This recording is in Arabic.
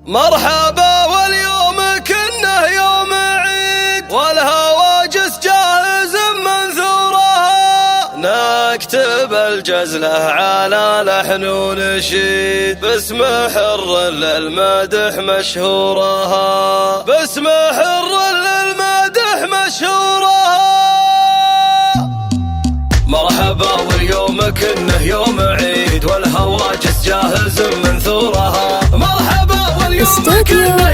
مرحبا واليوم كنه يوم عيد، والهواجس جاهز منثورها، نكتب الجزلة على لحن ونشيد، باسم حر للمدح مشهورها، باسم حر للمدح مشهورها. مرحبا واليوم كنه يوم عيد، والهواجس جاهز منثورها. مرحبا واليوم كنه